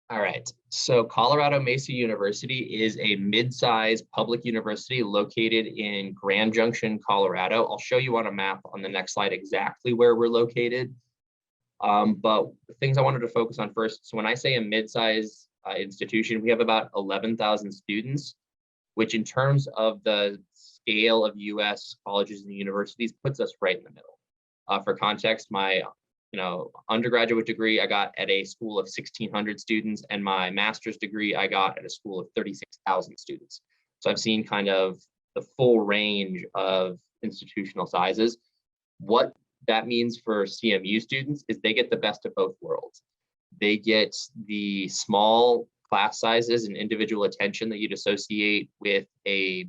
All right, so Colorado Mesa University is a mid-sized public university located in Grand Junction, Colorado. I'll show you on a map on the next slide exactly where we're located. But the things I wanted to focus on first, so when I say a mid-sized institution, we have about 11,000 students, which in terms of the scale of US colleges and universities puts us right in the middle. For context, my undergraduate degree I got at a school of 1,600 students, and my master's degree I got at a school of 36,000 students. So I've seen kind of the full range of institutional sizes. What that means for CMU students is they get the best of both worlds. They get the small class sizes and individual attention that you'd associate with a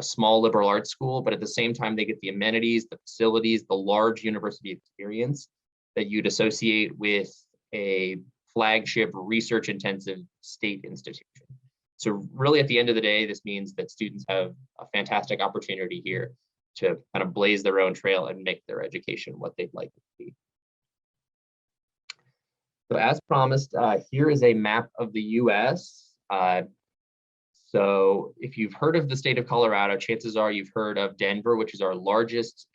small liberal arts school, but at the same time, they get the amenities, the facilities, the large university experience that you'd associate with a flagship research intensive state institution. So really at the end of the day, this means that students have a fantastic opportunity here to kind of blaze their own trail and make their education what they'd like it to be. So as promised, here is a map of the US. So if you've heard of the state of Colorado, chances are you've heard of Denver, which is our largest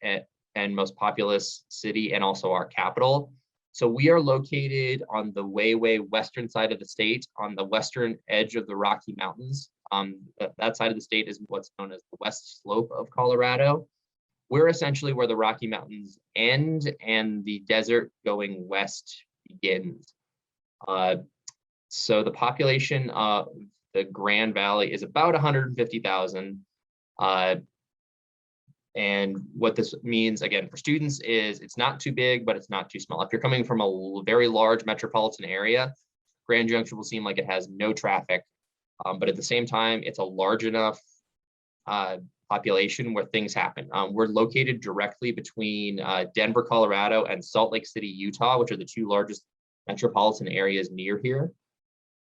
and most populous city and also our capital. So we are located on the way western side of the state, on the western edge of the Rocky Mountains. That side of the state is what's known as the west slope of Colorado. We're essentially where the Rocky Mountains end and the desert going west begins. So the population of the Grand Valley is about 150,000. And what this means, again, for students is it's not too big, but it's not too small. If you're coming from a very large metropolitan area, Grand Junction will seem like it has no traffic. But at the same time, it's a large enough population where things happen. We're located directly between Denver, Colorado, and Salt Lake City, Utah, which are the two largest metropolitan areas near here.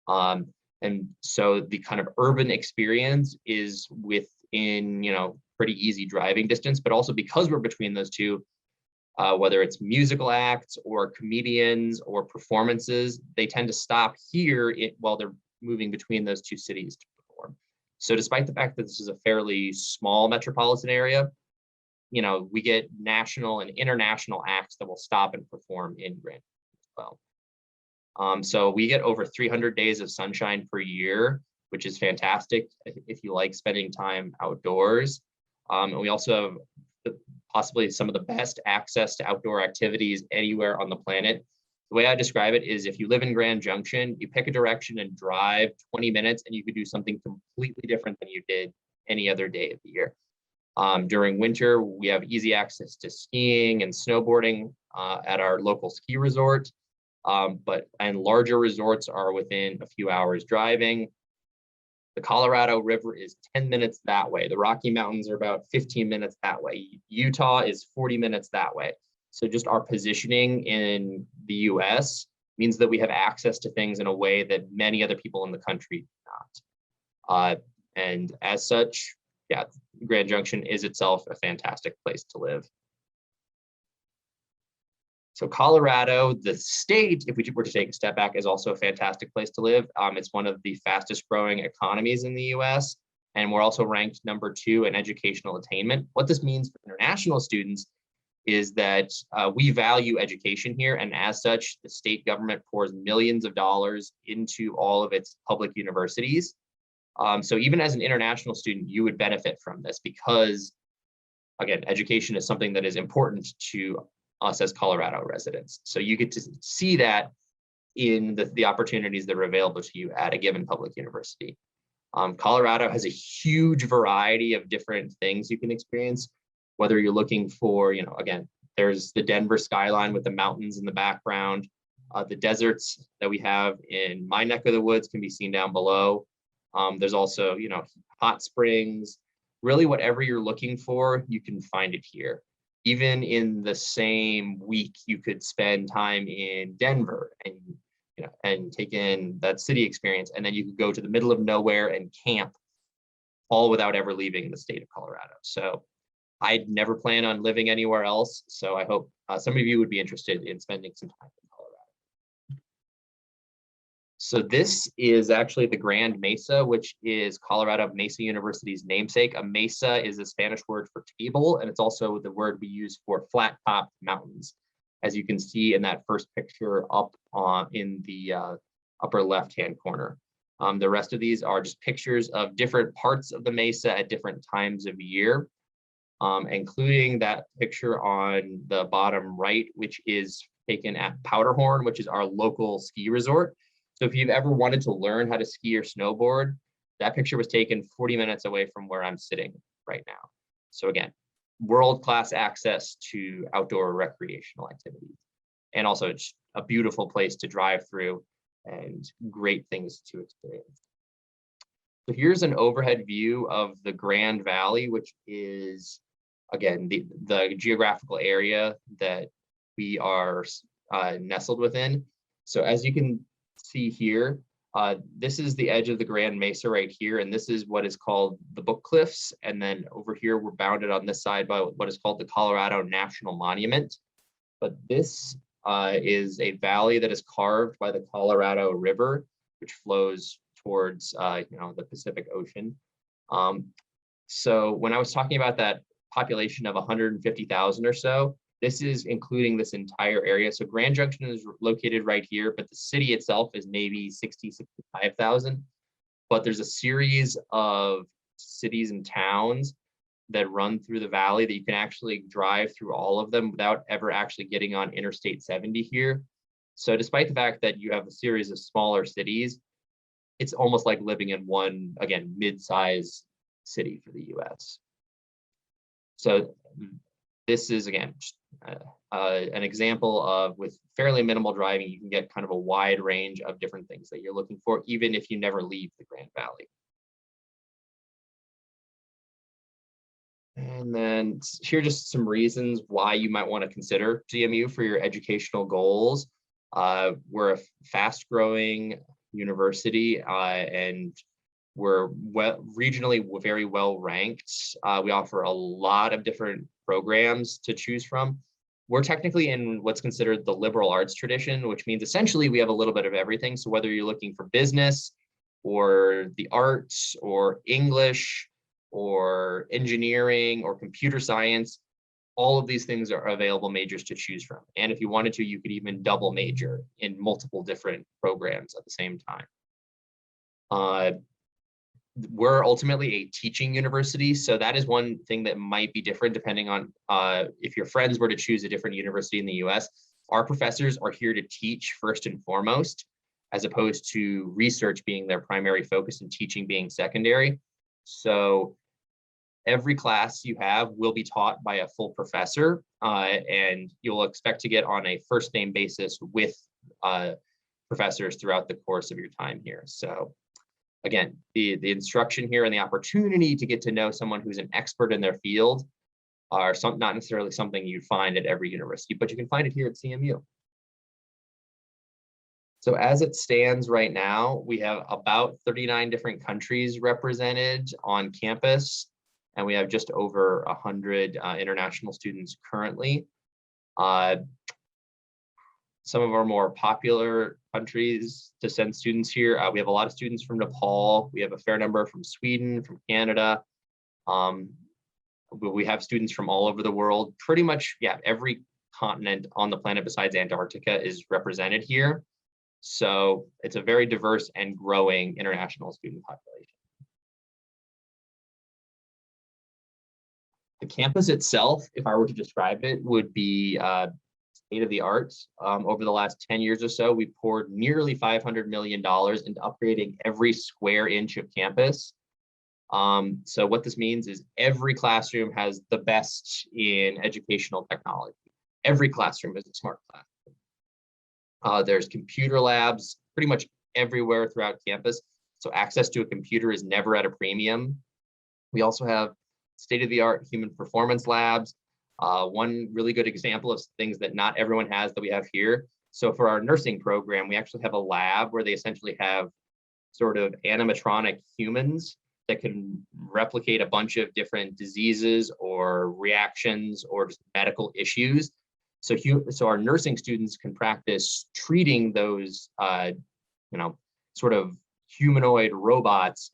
And so the kind of urban experience is within, pretty easy driving distance, but also because we're between those two, whether it's musical acts or comedians or performances, they tend to stop here while they're moving between those two cities to perform. So despite the fact that this is a fairly small metropolitan area, we get national and international acts that will stop and perform in Grand as well. So we get over 300 days of sunshine per year, which is fantastic if you like spending time outdoors. And we also have possibly some of the best access to outdoor activities anywhere on the planet. The way I describe it is if you live in Grand Junction, you pick a direction and drive 20 minutes and you could do something completely different than you did any other day of the year. During winter, we have easy access to skiing and snowboarding at our local ski resort. And larger resorts are within a few hours driving. The Colorado River is 10 minutes that way. The Rocky Mountains are about 15 minutes that way. Utah is 40 minutes that way. So just our positioning in the US means that we have access to things in a way that many other people in the country do not. And as such, Grand Junction is itself a fantastic place to live. So Colorado, the state, if we were to take a step back, is also a fantastic place to live. It's one of the fastest growing economies in the US, and we're also ranked number 2 in educational attainment. What this means for international students is that we value education here, and as such, the state government pours millions of dollars into all of its public universities. So even as an international student, you would benefit from this because, again, education is something that is important to us as Colorado residents. So you get to see that in the opportunities that are available to you at a given public university. Colorado has a huge variety of different things you can experience, whether you're looking for, again, there's the Denver skyline with the mountains in the background. The deserts that we have in my neck of the woods can be seen down below. There's also, hot springs. Really, whatever you're looking for, you can find it here. Even in the same week, you could spend time in Denver and take in that city experience, and then you could go to the middle of nowhere and camp, all without ever leaving the state of Colorado. So I'd never plan on living anywhere else. So I hope some of you would be interested in spending some time in Colorado. So this is actually the Grand Mesa, which is Colorado Mesa University's namesake. A mesa is a Spanish word for table, and it's also the word we use for flat-topped mountains, as you can see in that first picture up in the upper left-hand corner. The rest of these are just pictures of different parts of the mesa at different times of year, including that picture on the bottom right, which is taken at Powderhorn, which is our local ski resort. So if you've ever wanted to learn how to ski or snowboard, that picture was taken 40 minutes away from where I'm sitting right now. So again, world-class access to outdoor recreational activities. And also it's a beautiful place to drive through and great things to experience. So here's an overhead view of the Grand Valley, which is, again, the geographical area that we are nestled within. So as you can see here, this is the edge of the Grand Mesa right here, and this is what is called the Book Cliffs. And then over here, we're bounded on this side by what is called the Colorado National Monument. But this is a valley that is carved by the Colorado River, which flows towards the Pacific Ocean. So when I was talking about that population of 150,000 or so, this is including this entire area. So Grand Junction is located right here, but the city itself is maybe 60, 65,000. But there's a series of cities and towns that run through the valley that you can actually drive through all of them without ever actually getting on Interstate 70 here. So despite the fact that you have a series of smaller cities, it's almost like living in one, again, mid-size city for the US. So this is, again, an example of, with fairly minimal driving, you can get kind of a wide range of different things that you're looking for, even if you never leave the Grand Valley. And then here are just some reasons why you might want to consider CMU for your educational goals. We're a fast-growing university, and we're regionally very well ranked. We offer a lot of different programs to choose from. We're technically in what's considered the liberal arts tradition, which means essentially we have a little bit of everything. So whether you're looking for business or the arts or English or engineering or computer science, all of these things are available majors to choose from. And if you wanted to, you could even double major in multiple different programs at the same time. We're ultimately a teaching university, so that is one thing that might be different depending on if your friends were to choose a different university in the US. Our professors are here to teach first and foremost, as opposed to research being their primary focus and teaching being secondary. So every class you have will be taught by a full professor, and you'll expect to get on a first name basis with professors throughout the course of your time here. So again, the instruction here and the opportunity to get to know someone who's an expert in their field are not necessarily something you'd find at every university, but you can find it here at CMU. So as it stands right now, we have about 39 different countries represented on campus, and we have just over 100 international students currently. Some of our more popular countries to send students here, we have a lot of students from Nepal. We have a fair number from Sweden, from Canada. But we have students from all over the world. Pretty much, yeah, every continent on the planet besides Antarctica is represented here. So it's a very diverse and growing international student population. The campus itself, if I were to describe it, would be state of the art. Over the last 10 years or so, we poured nearly $500 million into upgrading every square inch of campus. So what this means is every classroom has the best in educational technology. Every classroom is a smart classroom. There's computer labs pretty much everywhere throughout campus. So access to a computer is never at a premium. We also have state-of-the-art human performance labs. One really good example of things that not everyone has that we have here. So for our nursing program, we actually have a lab where they essentially have sort of animatronic humans that can replicate a bunch of different diseases or reactions or just medical issues. So our nursing students can practice treating those, sort of humanoid robots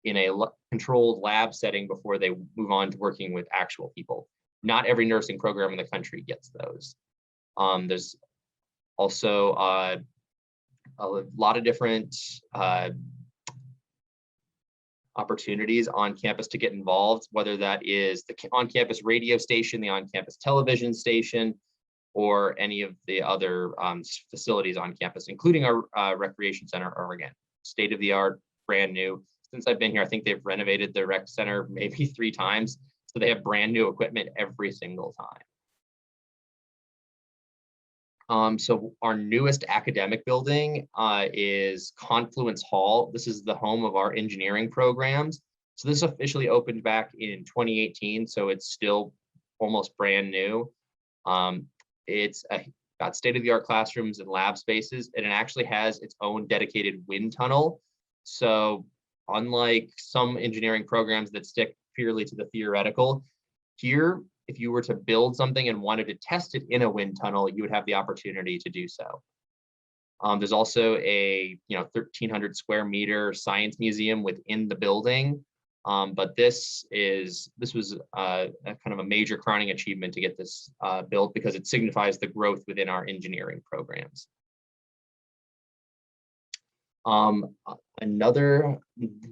in a controlled lab setting before they move on to working with actual people. Not every nursing program in the country gets those. There's also a lot of different opportunities on campus to get involved, whether that is the on-campus radio station, the on-campus television station, or any of the other facilities on campus, including our recreation center, or again, state-of-the-art, brand new. Since I've been here, I think they've renovated the rec center maybe 3 times. So they have brand new equipment every single time. So our newest academic building is Confluence Hall. This is the home of our engineering programs. So this officially opened back in 2018, so it's still almost brand new. It's got state-of-the-art classrooms and lab spaces, and it actually has its own dedicated wind tunnel. So unlike some engineering programs that stick purely to the theoretical, here, if you were to build something and wanted to test it in a wind tunnel, you would have the opportunity to do so. There's also a 1,300 square meter science museum within the building. But this was a kind of a major crowning achievement to get this built, because it signifies the growth within our engineering programs. Another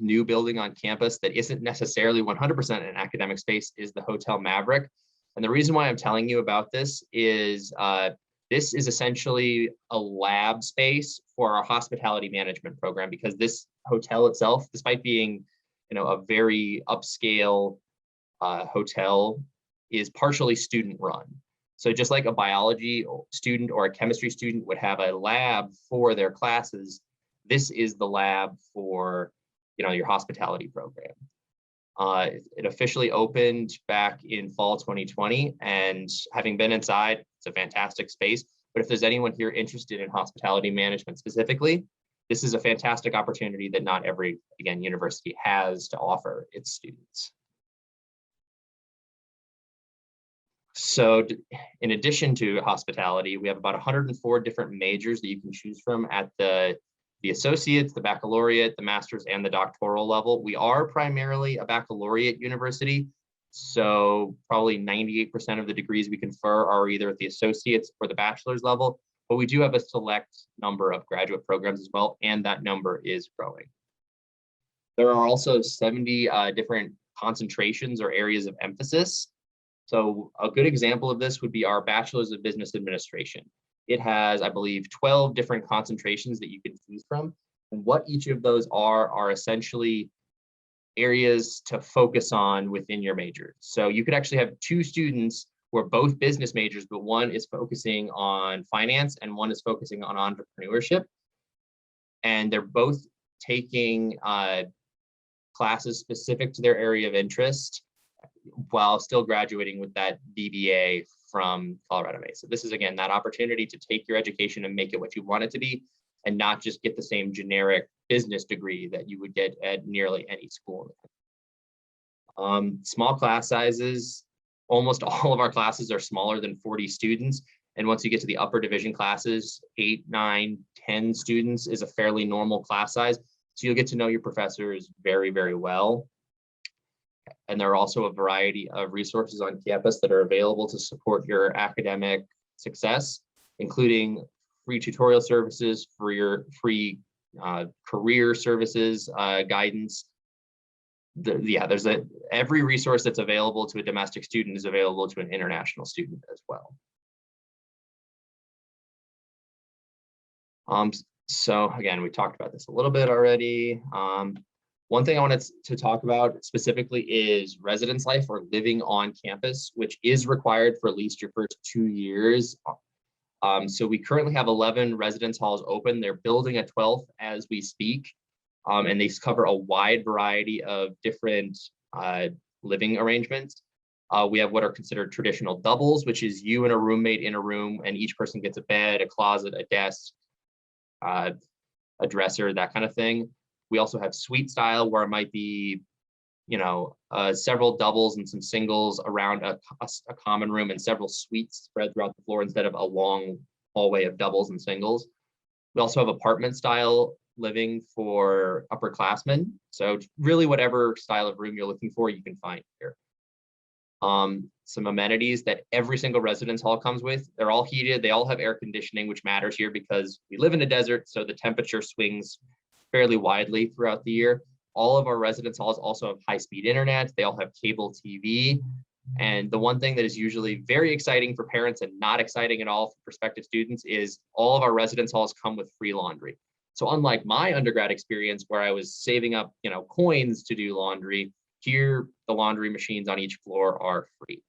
new building on campus that isn't necessarily 100% an academic space is the Hotel Maverick. And the reason why I'm telling you about this is essentially a lab space for our hospitality management program, because this hotel itself, despite being a very upscale hotel, is partially student run. So just like a biology student or a chemistry student would have a lab for their classes, this is the lab for your hospitality program. It officially opened back in fall 2020, and having been inside, it's a fantastic space. But if there's anyone here interested in hospitality management specifically, this is a fantastic opportunity that not every, again, university has to offer its students. So in addition to hospitality, we have about 104 different majors that you can choose from at the associates, the baccalaureate, the master's, and the doctoral level. We are primarily a baccalaureate university, so probably 98% of the degrees we confer are either at the associates or the bachelor's level, but we do have a select number of graduate programs as well, and that number is growing. There are also 70 different concentrations or areas of emphasis. So a good example of this would be our Bachelor's of Business Administration. It has, I believe, 12 different concentrations that you can choose from. And what each of those are essentially areas to focus on within your major. So you could actually have 2 students who are both business majors, but one is focusing on finance and one is focusing on entrepreneurship. And they're both taking classes specific to their area of interest while still graduating with that BBA from Colorado Mesa. This is, again, that opportunity to take your education and make it what you want it to be, and not just get the same generic business degree that you would get at nearly any school. Small class sizes, almost all of our classes are smaller than 40 students. And once you get to the upper division classes, 8, 9, 10 students is a fairly normal class size. So you'll get to know your professors very, very well. And there are also a variety of resources on campus that are available to support your academic success, including free tutorial services, for your free career services, guidance. There's every resource that's available to a domestic student is available to an international student as well. So again, we talked about this a little bit already. One thing I wanted to talk about specifically is residence life, or living on campus, which is required for at least your first 2 years. So we currently have 11 residence halls open. They're building a 12th as we speak, and they cover a wide variety of different living arrangements. We have what are considered traditional doubles, which is you and a roommate in a room, and each person gets a bed, a closet, a desk, a dresser, that kind of thing. We also have suite style, where it might be, several doubles and some singles around a common room, and several suites spread throughout the floor instead of a long hallway of doubles and singles. We also have apartment style living for upperclassmen. So really whatever style of room you're looking for, you can find here. Some amenities that every single residence hall comes with. They're all heated. They all have air conditioning, which matters here because we live in a desert, so the temperature swings fairly widely throughout the year. All of our residence halls also have high-speed internet. They all have cable TV. And the one thing that is usually very exciting for parents and not exciting at all for prospective students is all of our residence halls come with free laundry. So unlike my undergrad experience where I was saving up, coins to do laundry, here the laundry machines on each floor are free.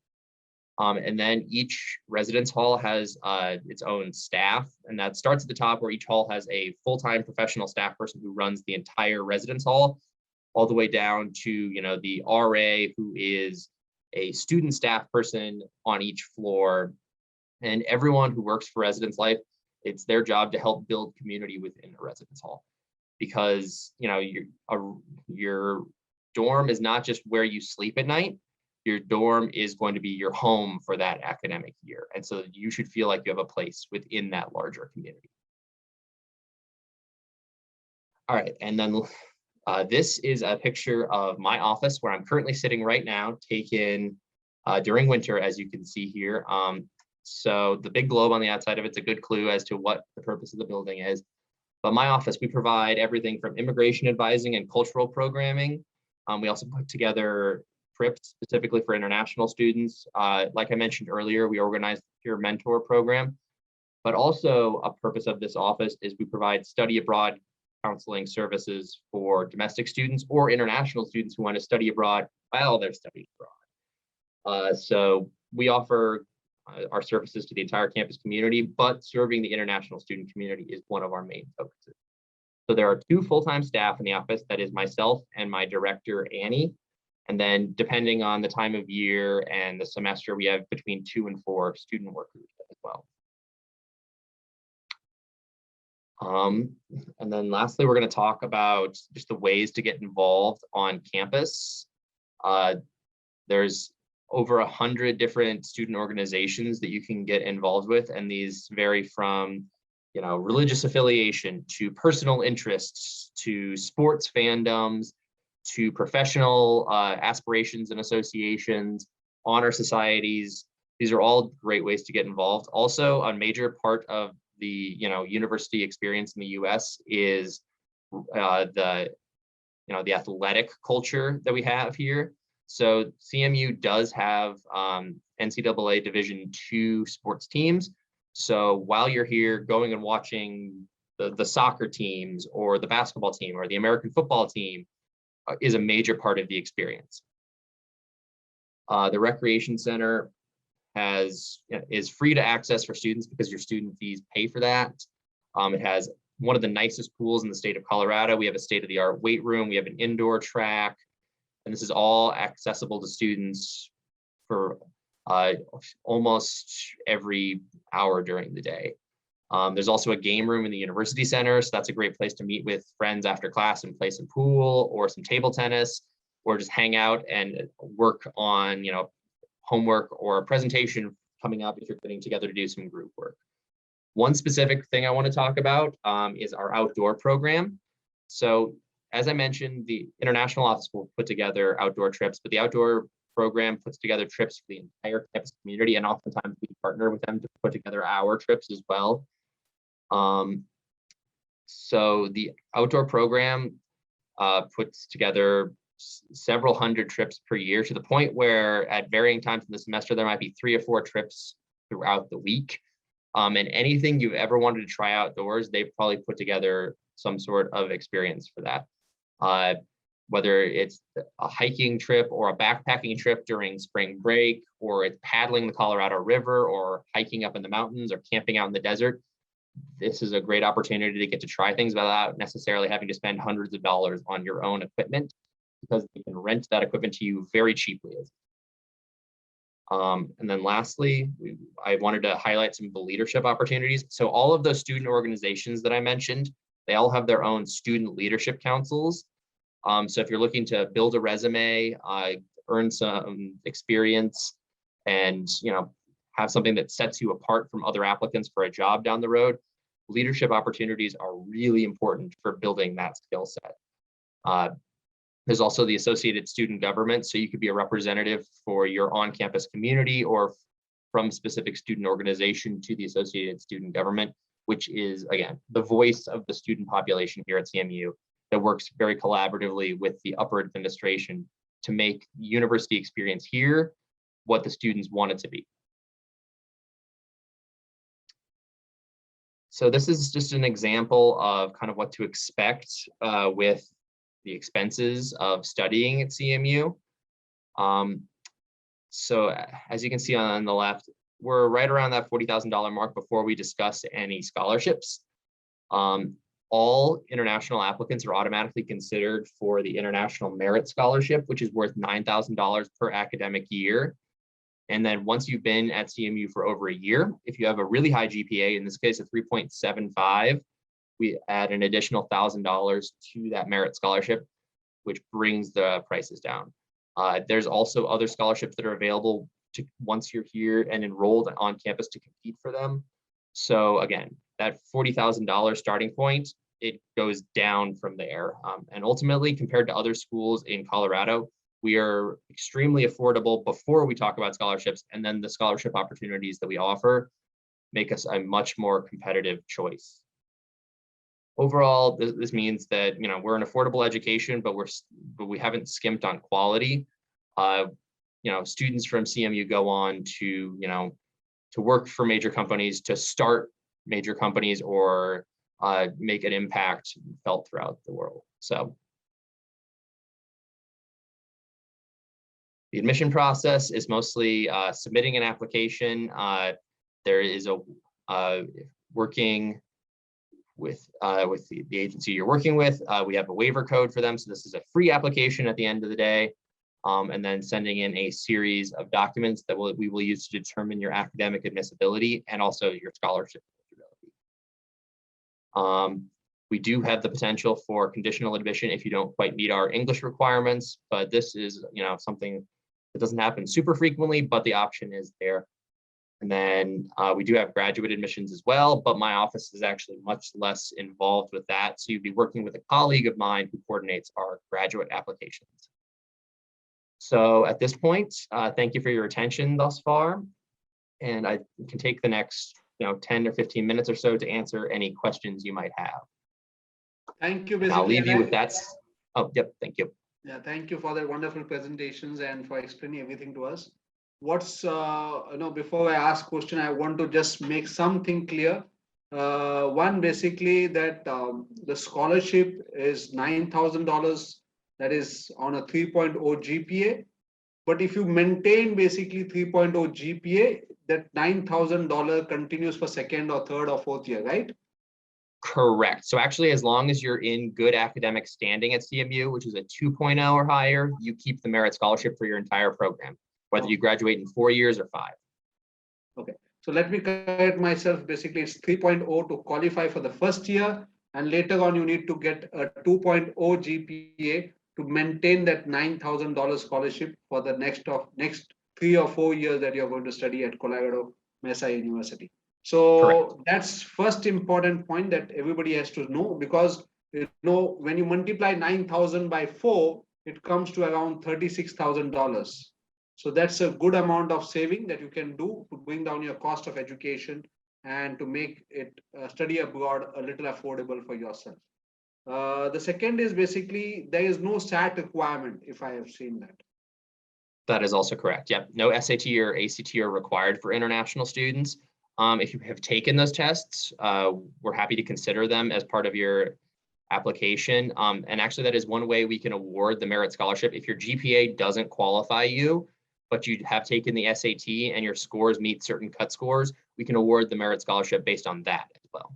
And then each residence hall has its own staff, and that starts at the top where each hall has a full-time professional staff person who runs the entire residence hall, all the way down to the RA, who is a student staff person on each floor. And everyone who works for residence life, it's their job to help build community within a residence hall, because your dorm is not just where you sleep at night. Your dorm is going to be your home for that academic year. And so you should feel like you have a place within that larger community. All right, and then this is a picture of my office where I'm currently sitting right now, taken during winter, as you can see here. So the big globe on the outside of it's a good clue as to what the purpose of the building is. But my office, we provide everything from immigration advising and cultural programming. We also put together trips specifically for international students. Like I mentioned earlier, we organize the Peer Mentor program, but also a purpose of this office is we provide study abroad counseling services for domestic students or international students who want to study abroad while they're studying abroad. So we offer our services to the entire campus community, but serving the international student community is one of our main focuses. So there are 2 full-time staff in the office. That is myself and my director, Annie. And then depending on the time of year and the semester, we have between 2 and 4 student workers as well. And then lastly, we're going to talk about just the ways to get involved on campus. There's over 100 different student organizations that you can get involved with, and these vary from religious affiliation to personal interests to sports fandoms to professional aspirations and associations, honor societies. These are all great ways to get involved. Also, a major part of the university experience in the US is the athletic culture that we have here. So CMU does have NCAA Division II sports teams. So while you're here going and watching the soccer teams or the basketball team or the American football team is a major part of the experience. The Recreation Center is free to access for students because your student fees pay for that. It has one of the nicest pools in the state of Colorado. We have a state-of-the-art weight room. We have an indoor track, and this is all accessible to students for almost every hour during the day. There's also a game room in the university center, so that's a great place to meet with friends after class and play some pool or some table tennis, or just hang out and work on homework or a presentation coming up if you're putting together to do some group work. One specific thing I want to talk about is our outdoor program. So as I mentioned, the international office will put together outdoor trips, but the outdoor program puts together trips for the entire campus community, and oftentimes we partner with them to put together our trips as well. So the outdoor program puts together several hundred trips per year, to the point where at varying times in the semester, there might be 3 or 4 trips throughout the week. And anything you've ever wanted to try outdoors, they've probably put together some sort of experience for that. Whether it's a hiking trip or a backpacking trip during spring break, or it's paddling the Colorado River, or hiking up in the mountains, or camping out in the desert, this is a great opportunity to get to try things without necessarily having to spend hundreds of dollars on your own equipment, because they can rent that equipment to you very cheaply. And then lastly, I wanted to highlight some of the leadership opportunities. So all of those student organizations that I mentioned, they all have their own student leadership councils. So if you're looking to build a resume, earn some experience, and have something that sets you apart from other applicants for a job down the road, leadership opportunities are really important for building that skill set. There's also the associated student government, so you could be a representative for your on-campus community or from specific student organization to the associated student government, which is, again, the voice of the student population here at CMU that works very collaboratively with the upper administration to make university experience here what the students want it to be. So this is just an example of kind of what to expect with the expenses of studying at CMU. So as you can see on the left, we're right around that $40,000 mark before we discuss any scholarships. All international applicants are automatically considered for the International Merit Scholarship, which is worth $9,000 per academic year. And then once you've been at CMU for over a year, if you have a really high GPA, in this case a 3.75, we add an additional $1,000 to that merit scholarship, which brings the prices down. There's also other scholarships that are available to once you're here and enrolled on campus to compete for them. So again, that $40,000 starting point, it goes down from there. And ultimately, compared to other schools in Colorado, we are extremely affordable before we talk about scholarships, and then the scholarship opportunities that we offer make us a much more competitive choice. Overall, this means that we're an affordable education, but we haven't skimped on quality. Students from CMU go on to work for major companies, to start major companies, or make an impact felt throughout the world. So the admission process is mostly submitting an application. There is a working with the agency you're working with. We have a waiver code for them. So this is a free application at the end of the day. And then sending in a series of documents that we will use to determine your academic admissibility and also your scholarship eligibility. We do have the potential for conditional admission if you don't quite meet our English requirements, but this is something that doesn't happen super frequently, but the option is there. And then we do have graduate admissions as well, but my office is actually much less involved with that. So you'd be working with a colleague of mine who coordinates our graduate applications. So at this point, thank you for your attention thus far. And I can take the next 10 or 15 minutes or so to answer any questions you might have. Thank you. I'll leave you with that. Oh, yep, thank you. Yeah, thank you for the wonderful presentations and for explaining everything to us. What's, before I ask question, I want to just make something clear. One, basically that the scholarship is $9,000, that is on a 3.0 GPA. But if you maintain basically 3.0 GPA, that $9,000 continues for second or third or fourth year, right? Correct. So actually, as long as you're in good academic standing at CMU, which is a 2.0 or higher, you keep the merit scholarship for your entire program, whether you graduate in 4 years or 5. Okay. So let me correct myself. Basically, it's 3.0 to qualify for the first year, and later on you need to get a 2.0 GPA to maintain that $9,000 scholarship for the next 3 or 4 years that you're going to study at Colorado Mesa University. So correct. That's first important point that everybody has to know, because when you multiply 9,000 by 4, it comes to around $36,000. So that's a good amount of saving that you can do to bring down your cost of education and to make it study abroad a little affordable for yourself. The second is basically there is no SAT requirement, if I have seen that. That is also correct. Yep. No SAT or ACT are required for international students. If you have taken those tests, we're happy to consider them as part of your application. And actually, that is one way we can award the merit scholarship. If your GPA doesn't qualify you, but you have taken the SAT and your scores meet certain cut scores, we can award the merit scholarship based on that as well.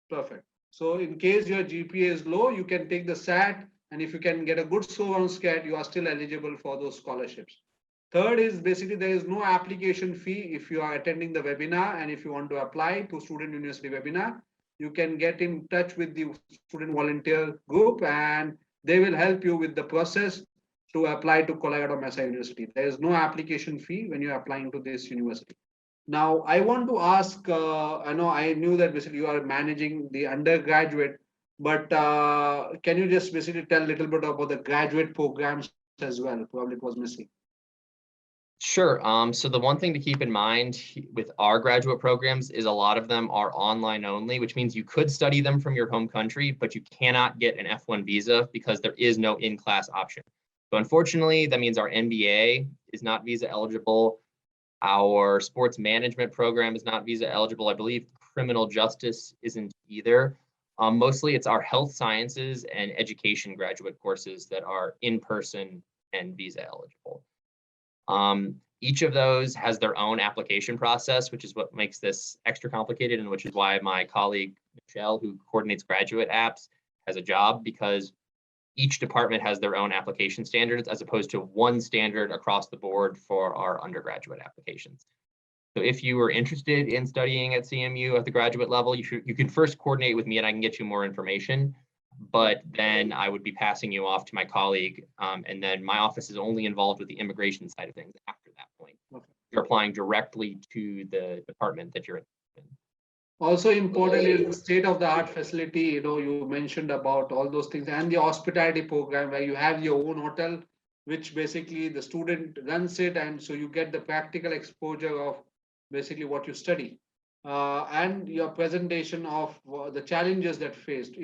Perfect. So in case your GPA is low, you can take the SAT, and if you can get a good score on SCAT, you are still eligible for those scholarships. Third is basically there is no application fee if you are attending the webinar, and if you want to apply to Student University webinar, you can get in touch with the student volunteer group and they will help you with the process to apply to Colorado Mesa University. There is no application fee when you're applying to this university. Now, I want to ask, I knew that basically you are managing the undergraduate, but can you just basically tell a little bit about the graduate programs as well? Probably it was missing. Sure. So the one thing to keep in mind with our graduate programs is a lot of them are online only, which means you could study them from your home country, but you cannot get an F1 visa because there is no in-class option. So unfortunately, that means our MBA is not visa eligible. Our sports management program is not visa eligible. I believe criminal justice isn't either. Mostly it's our health sciences and education graduate courses that are in person and visa eligible. Each of those has their own application process, which is what makes this extra complicated and which is why my colleague, Michelle, who coordinates graduate apps, has a job, because each department has their own application standards as opposed to one standard across the board for our undergraduate applications. So if you are interested in studying at CMU at the graduate level, you can first coordinate with me and I can get you more information. But then I would be passing you off to my colleague. And then my office is only involved with the immigration side of things after that point. Okay. You're applying directly to the department that you're in. Also important is the state-of-the-art facility. You mentioned about all those things and the hospitality program where you have your own hotel, which basically the student runs it, and so you get the practical exposure of basically what you study. And your presentation of the challenges that faced.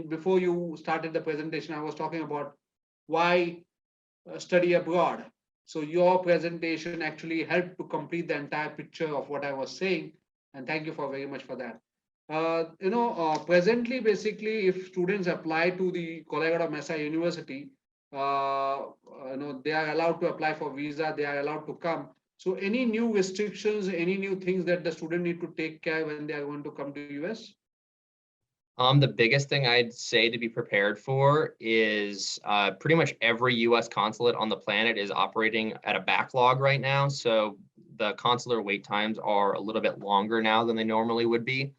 Before you started the presentation, I was talking about why study abroad. So your presentation actually helped to complete the entire picture of what I was saying, and thank you for very much for that. Presently, basically, if students apply to the Colorado Mesa University, they are allowed to apply for visa, they are allowed to come. So any new restrictions, any new things that the student need to take care when they are going to come to US? The biggest thing I'd say to be prepared for is pretty much every US consulate on the planet is operating at a backlog right now. So the consular wait times are a little bit longer now than they normally would be.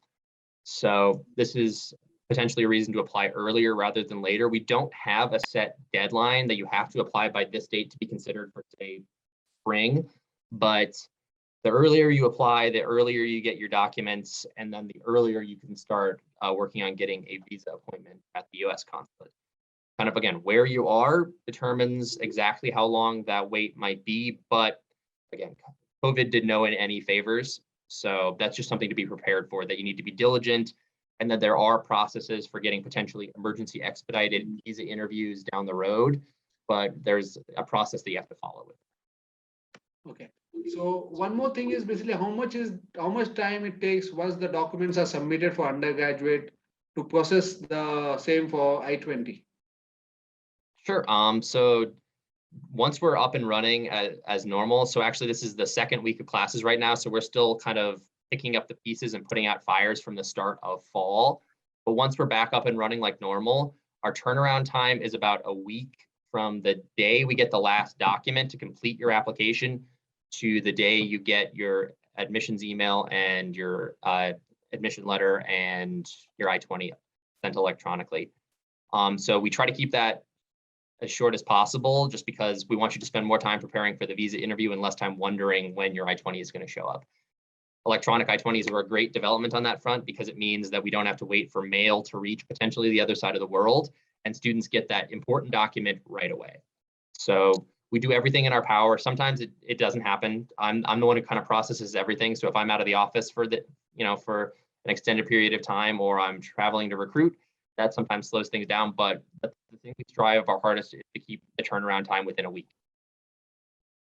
So this is potentially a reason to apply earlier rather than later. We don't have a set deadline that you have to apply by this date to be considered for, say, spring, but the earlier you apply, the earlier you get your documents, and then the earlier you can start working on getting a visa appointment at the US consulate. Kind of, again, where you are determines exactly how long that wait might be, but again, COVID did no any favors. So that's just something to be prepared for, that you need to be diligent, and that there are processes for getting potentially emergency expedited visa interviews down the road, but there's a process that you have to follow with. Okay. So one more thing is basically how much time it takes once the documents are submitted for undergraduate to process the same for I-20? Sure. So once we're up and running as normal, so actually this is the second week of classes right now, so we're still kind of picking up the pieces and putting out fires from the start of fall. But once we're back up and running like normal, our turnaround time is about a week from the day we get the last document to complete your application to the day you get your admissions email and your admission letter and your I-20 sent electronically. So we try to keep that as short as possible, just because we want you to spend more time preparing for the visa interview and less time wondering when your I-20 is going to show up. Electronic I-20s are a great development on that front because it means that we don't have to wait for mail to reach potentially the other side of the world, and students get that important document right away. So we do everything in our power. Sometimes it doesn't happen. I'm the one who kind of processes everything. So if I'm out of the office for for an extended period of time, or I'm traveling to recruit, that sometimes slows things down. But the thing we strive our hardest is to keep the turnaround time within a week.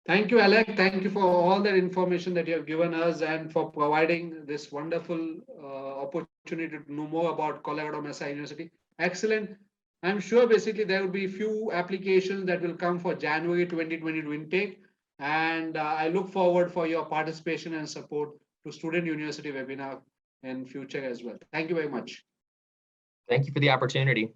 Thank you, Alec. Thank you for all that information that you have given us and for providing this wonderful opportunity to know more about Colorado Mesa University. Excellent. I'm sure basically there will be few applications that will come for January 2022 intake. And I look forward for your participation and support to Student University webinar in future as well. Thank you very much. Thank you for the opportunity.